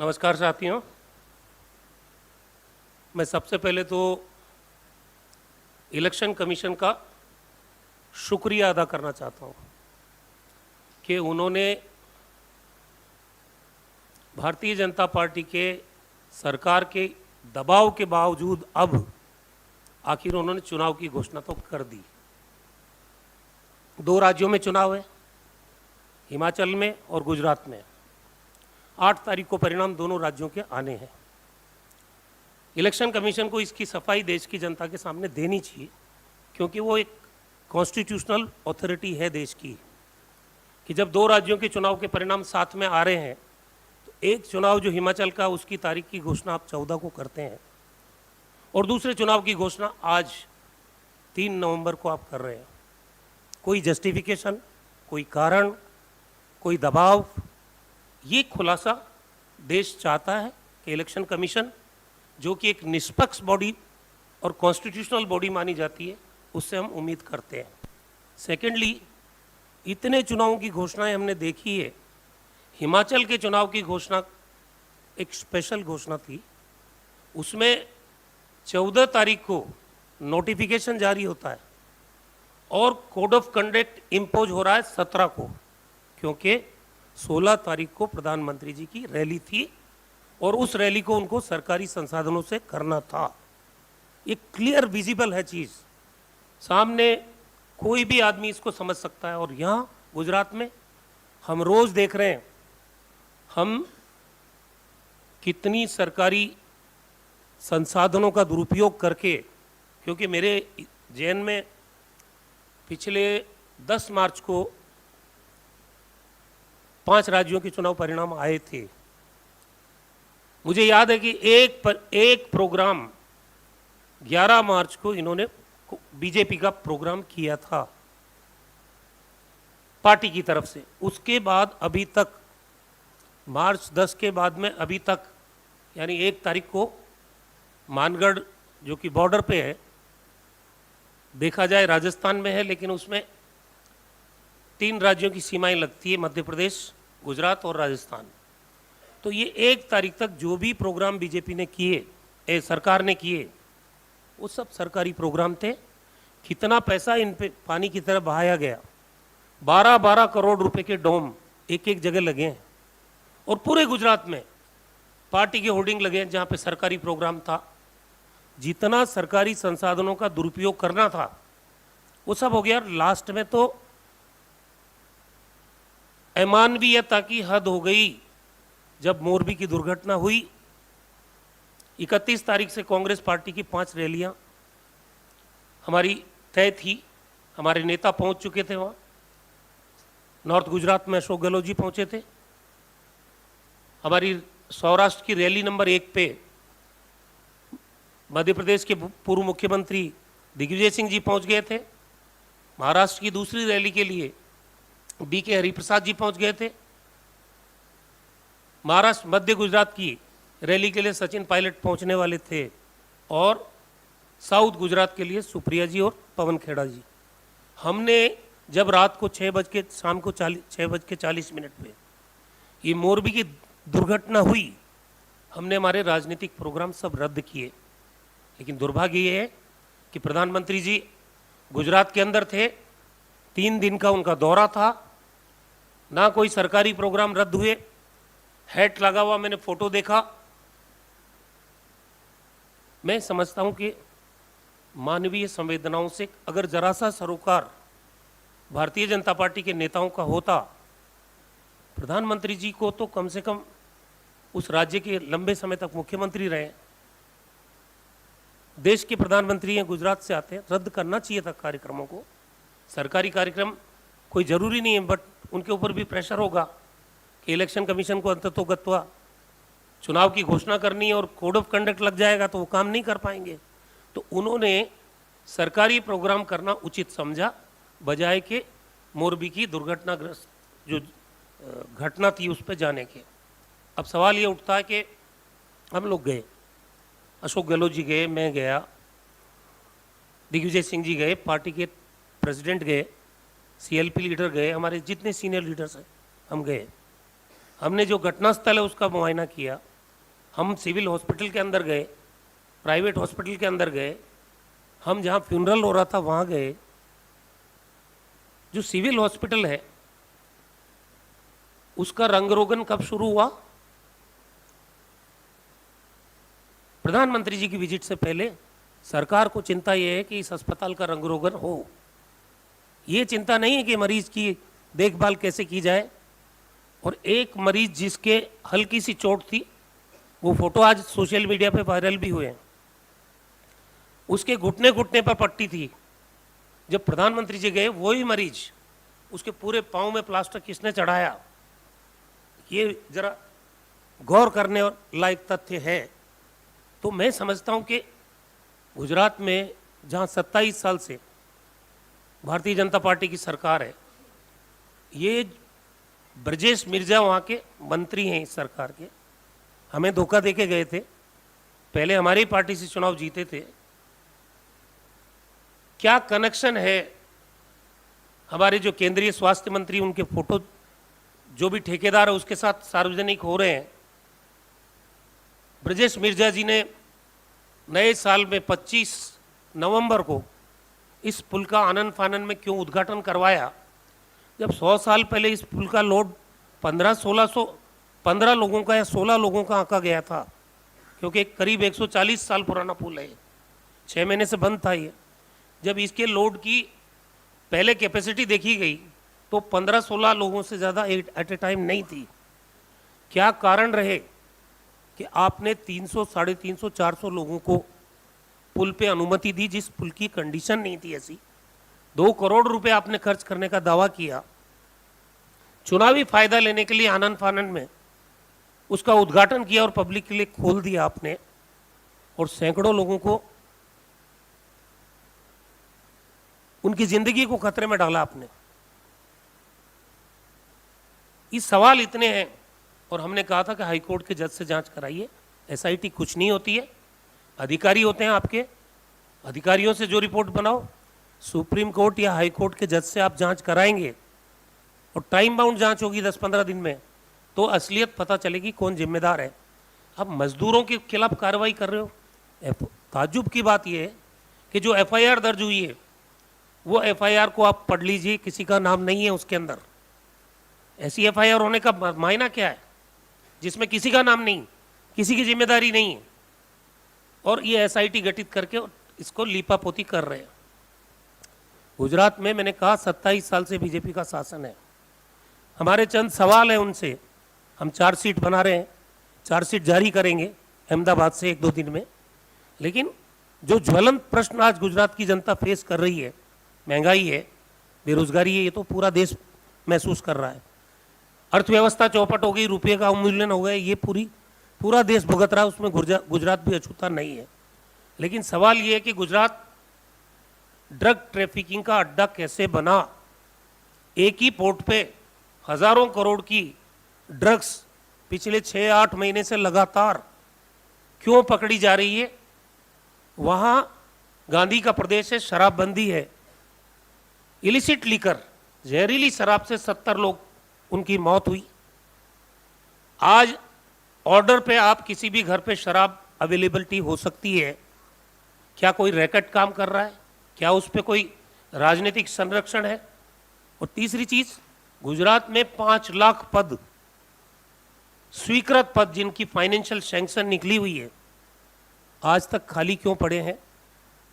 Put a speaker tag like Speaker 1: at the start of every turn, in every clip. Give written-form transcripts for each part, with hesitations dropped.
Speaker 1: नमस्कार साथियों। मैं सबसे पहले तो इलेक्शन कमीशन का शुक्रिया अदा करना चाहता हूं कि उन्होंने भारतीय जनता पार्टी के सरकार के दबाव के बावजूद अब आखिर उन्होंने चुनाव की घोषणा तो कर दी। 2 राज्यों में चुनाव है, हिमाचल में और गुजरात में। 8 तारीख को परिणाम दोनों राज्यों के आने हैं। इलेक्शन कमीशन को इसकी सफाई देश की जनता के सामने देनी चाहिए, क्योंकि वो एक कॉन्स्टिट्यूशनल अथॉरिटी है देश की, कि जब 2 राज्यों के चुनाव के परिणाम साथ में आ रहे हैं तो एक चुनाव जो हिमाचल का, उसकी तारीख की घोषणा आप 14 को करते हैं और दूसरे चुनाव की घोषणा आज 3 नवंबर को आप कर रहे हैं। कोई जस्टिफिकेशन, कोई कारण, कोई दबाव, ये खुलासा देश चाहता है कि इलेक्शन कमीशन, जो कि एक निष्पक्ष बॉडी और कॉन्स्टिट्यूशनल बॉडी मानी जाती है, उससे हम उम्मीद करते हैं। सेकेंडली, इतने चुनावों की घोषणाएं हमने देखी है। हिमाचल के चुनाव की घोषणा एक स्पेशल घोषणा थी, उसमें 14 तारीख को नोटिफिकेशन जारी होता है और कोड ऑफ कंडक्ट इम्पोज हो रहा है 17 को, क्योंकि 16 तारीख को प्रधानमंत्री जी की रैली थी और उस रैली को उनको सरकारी संसाधनों से करना था। ये क्लियर विजिबल है चीज़, सामने कोई भी आदमी इसको समझ सकता है। और यहाँ गुजरात में हम रोज़ देख रहे हैं हम कितनी सरकारी संसाधनों का दुरुपयोग करके, क्योंकि मेरे जैन में पिछले 10 मार्च को 5 राज्यों के चुनाव परिणाम आए थे। मुझे याद है कि एक प्रोग्राम 11 मार्च को इन्होंने बीजेपी का प्रोग्राम किया था पार्टी की तरफ से। उसके बाद अभी तक, मार्च 10 के बाद में अभी तक, यानी 1 तारीख को मानगढ़, जो कि बॉर्डर पे है, देखा जाए राजस्थान में है, लेकिन उसमें 3 राज्यों की सीमाएं लगती है, मध्य प्रदेश, गुजरात और राजस्थान। तो ये 1 तारीख तक जो भी प्रोग्राम बीजेपी ने किए, सरकार ने किए, वो सब सरकारी प्रोग्राम थे। कितना पैसा इन पे पानी की तरह बहाया गया, 12-12 करोड़ रुपए के डोम एक जगह लगे हैं और पूरे गुजरात में पार्टी के होर्डिंग लगे हैं जहाँ पे सरकारी प्रोग्राम था। जितना सरकारी संसाधनों का दुरुपयोग करना था वो सब हो गया। लास्ट में तो अमानवीयता की हद हो गई जब मोरबी की दुर्घटना हुई। 31 तारीख से कांग्रेस पार्टी की 5 रैलियां हमारी तय थी, हमारे नेता पहुंच चुके थे वहां। नॉर्थ गुजरात में अशोक गहलोत जी पहुंचे थे। हमारी सौराष्ट्र की रैली नंबर 1 पे मध्य प्रदेश के पूर्व मुख्यमंत्री दिग्विजय सिंह जी पहुंच गए थे। महाराष्ट्र की दूसरी रैली के लिए BK हरिप्रसाद जी पहुंच गए थे। महाराष्ट्र मध्य गुजरात की रैली के लिए सचिन पायलट पहुंचने वाले थे और साउथ गुजरात के लिए सुप्रिया जी और पवन खेड़ा जी। हमने जब रात को 6 बज के, शाम को 6:40 पे ये मोरबी की दुर्घटना हुई, हमने हमारे राजनीतिक प्रोग्राम सब रद्द किए। लेकिन दुर्भाग्य ये है कि प्रधानमंत्री जी गुजरात के अंदर थे, 3 दिन का उनका दौरा था, ना कोई सरकारी प्रोग्राम रद्द हुए। हैट लगा हुआ मैंने फोटो देखा। मैं समझता हूं कि मानवीय संवेदनाओं से अगर जरा सा सरोकार भारतीय जनता पार्टी के नेताओं का होता, प्रधानमंत्री जी को तो कम से कम उस राज्य के लंबे समय तक मुख्यमंत्री रहे, देश के प्रधानमंत्री हैं, गुजरात से आते हैं, रद्द करना चाहिए था कार्यक्रमों को। सरकारी कार्यक्रम कोई ज़रूरी नहीं है, बट उनके ऊपर भी प्रेशर होगा कि इलेक्शन कमीशन को अंततोगत्वा चुनाव की घोषणा करनी है और कोड ऑफ कंडक्ट लग जाएगा तो वो काम नहीं कर पाएंगे। तो उन्होंने सरकारी प्रोग्राम करना उचित समझा, बजाय के मोरबी की दुर्घटनाग्रस्त जो घटना थी उस पर जाने के। अब सवाल ये उठता है कि हम लोग गए, अशोक गहलोत जी गए, मैं गया, दिग्विजय सिंह जी गए, पार्टी के प्रेसिडेंट गए, CLP लीडर गए, हमारे जितने सीनियर लीडर्स हैं हम गए। हमने जो घटनास्थल है उसका मुआयना किया, हम सिविल हॉस्पिटल के अंदर गए, प्राइवेट हॉस्पिटल के अंदर गए, हम जहाँ फ्यूनरल हो रहा था वहाँ गए। जो सिविल हॉस्पिटल है उसका रंग रोगन कब शुरू हुआ? प्रधानमंत्री जी की विजिट से पहले सरकार को चिंता यह है कि इस अस्पताल का रंग रोगन हो। ये चिंता नहीं है कि मरीज की देखभाल कैसे की जाए। और एक मरीज जिसके हल्की सी चोट थी, वो फोटो आज सोशल मीडिया पे वायरल भी हुए हैं, उसके घुटने घुटने पर पट्टी थी। जब प्रधानमंत्री जी गए, वही मरीज, उसके पूरे पांव में प्लास्टर किसने चढ़ाया? ये जरा गौर करने और लायक तथ्य है। तो मैं समझता हूं कि गुजरात में जहां 27 साल से भारतीय जनता पार्टी की सरकार है, ये ब्रजेश मिर्जा वहाँ के मंत्री हैं इस सरकार के, हमें धोखा देके गए थे। पहले हमारी पार्टी से चुनाव जीते थे। क्या कनेक्शन है? हमारे जो केंद्रीय स्वास्थ्य मंत्री, उनके फोटो जो भी ठेकेदार है उसके साथ सार्वजनिक हो रहे हैं। ब्रजेश मिर्जा जी ने नए साल में 25 नवंबर को इस पुल का आनन फानन में क्यों उद्घाटन करवाया, जब 100 साल पहले इस पुल का लोड 15 लोगों का या 16 लोगों का आंका गया था, क्योंकि करीब 140 साल पुराना पुल है। 6 महीने से बंद था ये। जब इसके लोड की पहले कैपेसिटी देखी गई तो 15-16 लोगों से ज़्यादा एट ए टाइम नहीं थी। क्या कारण रहे कि आपने 300, 350, 400 लोगों को पुल पे अनुमति दी, जिस पुल की कंडीशन नहीं थी ऐसी? 2 करोड़ रुपए आपने खर्च करने का दावा किया, चुनावी फायदा लेने के लिए आनन फानन में उसका उद्घाटन किया और पब्लिक के लिए खोल दिया आपने, और सैकड़ों लोगों को, उनकी जिंदगी को खतरे में डाला आपने। इस सवाल इतने हैं और हमने कहा था कि हाईकोर्ट के जज से जांच कराइए। एसआईटी कुछ नहीं होती है, अधिकारी होते हैं आपके, अधिकारियों से जो रिपोर्ट बनाओ, सुप्रीम कोर्ट या हाई कोर्ट के जज से आप जांच कराएंगे और टाइम बाउंड जांच होगी 10-15 दिन में, तो असलियत पता चलेगी कौन जिम्मेदार है। अब मजदूरों के खिलाफ कार्रवाई कर रहे हो। ताज्जुब की बात यह है कि जो एफआईआर दर्ज हुई है, वो एफआईआर को आप पढ़ लीजिए, किसी का नाम नहीं है उसके अंदर। ऐसी एफआईआर होने का मायना क्या है जिसमें किसी का नाम नहीं, किसी की जिम्मेदारी नहीं है, और ये एसआईटी गठित करके इसको लीपापोती कर रहे हैं। गुजरात में मैंने कहा 27 साल से बीजेपी का शासन है। हमारे चंद सवाल हैं उनसे, हम चार्जशीट बना रहे हैं, चार्जशीट जारी करेंगे अहमदाबाद से 1-2 दिन में। लेकिन जो ज्वलंत प्रश्न आज गुजरात की जनता फेस कर रही है, महंगाई है, बेरोजगारी है, ये तो पूरा देश महसूस कर रहा है। अर्थव्यवस्था चौपट हो गई, रुपये का अवमूल्यन हो गया, ये पूरा देश भुगत रहा है, उसमें गुजरात भी अछूता नहीं है। लेकिन सवाल ये है कि गुजरात ड्रग ट्रैफिकिंग का अड्डा कैसे बना? एक ही पोर्ट पे हजारों करोड़ की ड्रग्स पिछले 6-8 महीने से लगातार क्यों पकड़ी जा रही है? वहां गांधी का प्रदेश है, शराबबंदी है, इलिसिट लीकर, जहरीली शराब से 70 लोग उनकी मौत हुई। आज ऑर्डर पे आप किसी भी घर पे शराब अवेलेबिलिटी हो सकती है। क्या कोई रैकेट काम कर रहा है? क्या उस पर कोई राजनीतिक संरक्षण है? और तीसरी चीज, गुजरात में 5 लाख पद, स्वीकृत पद, जिनकी फाइनेंशियल सैंक्शन निकली हुई है, आज तक खाली क्यों पड़े हैं?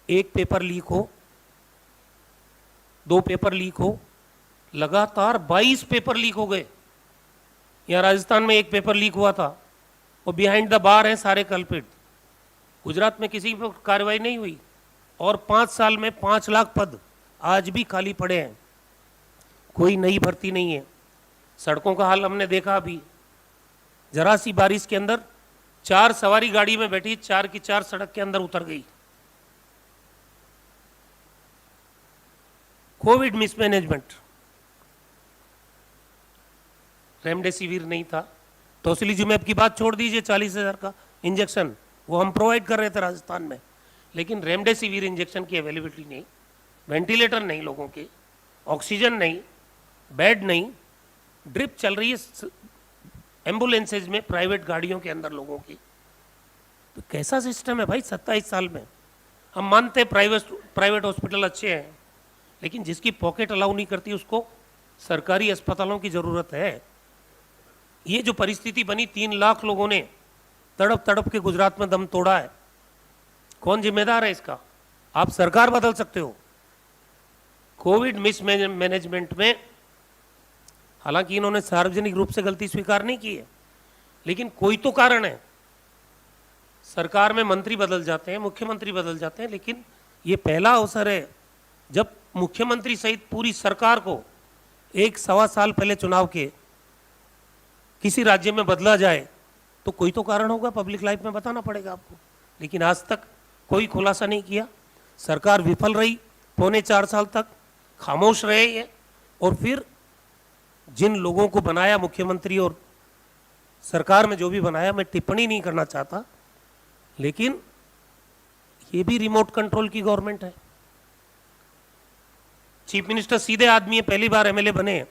Speaker 1: एक पेपर लीक हो, 2 पेपर लीक हो, लगातार 22 पेपर लीक हो गए। यहाँ राजस्थान में 1 पेपर लीक हुआ था, वो बिहाइंड द बार हैं सारे कल्पिट। गुजरात में किसी पर कार्रवाई नहीं हुई, और 5 साल में 5 लाख पद आज भी खाली पड़े हैं, कोई नई भर्ती नहीं है। सड़कों का हाल हमने देखा अभी, जरा सी बारिश के अंदर 4 सवारी गाड़ी में बैठी 4 की 4 सड़क के अंदर उतर गई। कोविड मिसमैनेजमेंट, रेमडेसिविर नहीं था, टोसिलिजुमैब की बात छोड़ दीजिए, 40,000 का इंजेक्शन वो हम प्रोवाइड कर रहे थे राजस्थान में, लेकिन रेमडेसिविर इंजेक्शन की अवेलेबिलिटी नहीं, वेंटिलेटर नहीं लोगों के, ऑक्सीजन नहीं, बेड नहीं, ड्रिप चल रही है एम्बुलेंसेज में, प्राइवेट गाड़ियों के अंदर लोगों की। तो कैसा सिस्टम है भाई 27 साल में? हम मानते हैं प्राइवेट हॉस्पिटल अच्छे हैं, लेकिन जिसकी पॉकेट अलाउ नहीं करती उसको सरकारी अस्पतालों की ज़रूरत है। ये जो परिस्थिति बनी, 3 लाख लोगों ने तड़प तड़प के गुजरात में दम तोड़ा है, कौन जिम्मेदार है इसका? आप सरकार बदल सकते हो। कोविड मिसमैनेजमेंट में हालांकि इन्होंने सार्वजनिक रूप से गलती स्वीकार नहीं की है, लेकिन कोई तो कारण है। सरकार में मंत्री बदल जाते हैं, मुख्यमंत्री बदल जाते हैं, लेकिन ये पहला अवसर है जब मुख्यमंत्री सहित पूरी सरकार को 1-1.25 साल पहले चुनाव के किसी राज्य में बदला जाए, तो कोई तो कारण होगा, पब्लिक लाइफ में बताना पड़ेगा आपको। लेकिन आज तक कोई खुलासा नहीं किया। सरकार विफल रही, 3.25 साल तक खामोश रहे ये। और फिर जिन लोगों को बनाया मुख्यमंत्री और सरकार में जो भी बनाया, मैं टिप्पणी नहीं करना चाहता, लेकिन ये भी रिमोट कंट्रोल की गवर्नमेंट है। चीफ मिनिस्टर सीधे आदमी है, पहली बार एमएलए बने हैं,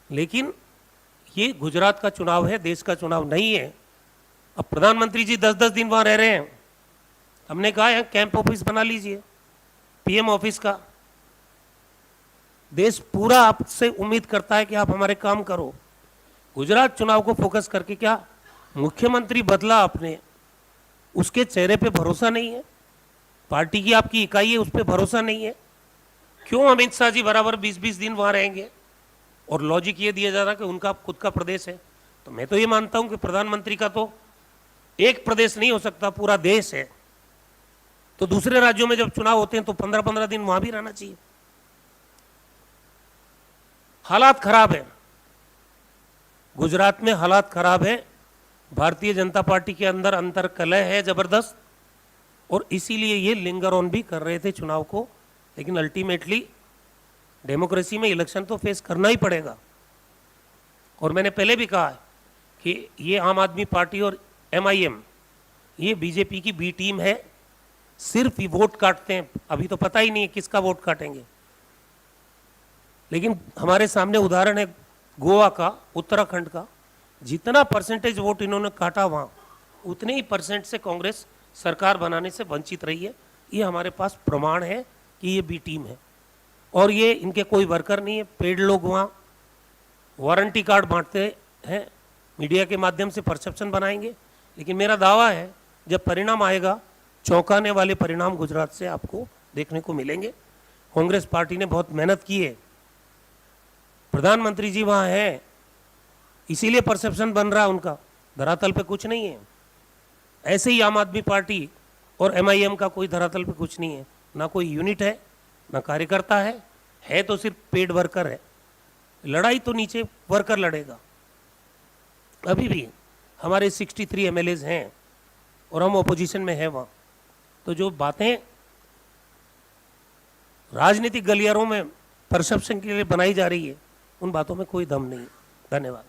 Speaker 1: लेकिन ये गुजरात का चुनाव है, देश का चुनाव नहीं है। अब प्रधानमंत्री जी 10-10 दिन वहां रह रहे हैं। हमने कहा है कैंप ऑफिस बना लीजिए, पीएम ऑफिस का। देश पूरा आपसे उम्मीद करता है कि आप हमारे काम करो। गुजरात चुनाव को फोकस करके क्या मुख्यमंत्री बदला आपने, उसके चेहरे पे भरोसा नहीं है? पार्टी की आपकी इकाई है, उस पर भरोसा नहीं है? क्यों अमित शाह जी बराबर 20-20 दिन वहां रहेंगे? और लॉजिक ये दिया जा रहा है कि उनका खुद का प्रदेश है। तो मैं तो ये मानता हूं कि प्रधानमंत्री का तो एक प्रदेश नहीं हो सकता, पूरा देश है। तो दूसरे राज्यों में जब चुनाव होते हैं तो 15-15 दिन वहां भी रहना चाहिए। हालात खराब है, गुजरात में हालात खराब है। भारतीय जनता पार्टी के अंदर अंतर कलह है जबरदस्त, और इसीलिए ये लिंगर ऑन भी कर रहे थे चुनाव को। लेकिन अल्टीमेटली डेमोक्रेसी में इलेक्शन तो फेस करना ही पड़ेगा। और मैंने पहले भी कहा है कि ये आम आदमी पार्टी और एमआईएम ये बीजेपी की बी टीम है, सिर्फ ही वोट काटते हैं। अभी तो पता ही नहीं है किसका वोट काटेंगे। लेकिन हमारे सामने उदाहरण है गोवा का, उत्तराखंड का। जितना परसेंटेज वोट इन्होंने काटा वहां, उतने ही परसेंट से कांग्रेस सरकार बनाने से वंचित रही है। ये हमारे पास प्रमाण है कि ये बी टीम है, और ये इनके कोई वर्कर नहीं है। पेड लोग वहाँ वारंटी कार्ड बांटते हैं, मीडिया के माध्यम से परसेप्शन बनाएंगे। लेकिन मेरा दावा है जब परिणाम आएगा, चौंकाने वाले परिणाम गुजरात से आपको देखने को मिलेंगे। कांग्रेस पार्टी ने बहुत मेहनत की है, प्रधानमंत्री जी वहाँ हैं, इसीलिए परसेप्शन बन रहा है उनका, धरातल पे कुछ नहीं है। ऐसे ही आम आदमी पार्टी और एमआईएम का कोई धरातल पे कुछ नहीं है, ना कोई यूनिट है, ना कार्यकर्ता है तो सिर्फ पेड वर्कर है। लड़ाई तो नीचे वर्कर लड़ेगा। अभी भी हमारे 63 एमएलएज हैं और हम ऑपोजिशन में हैं वहाँ। तो जो बातें राजनीतिक गलियारों में परसेप्शन के लिए बनाई जा रही है, उन बातों में कोई दम नहीं। धन्यवाद।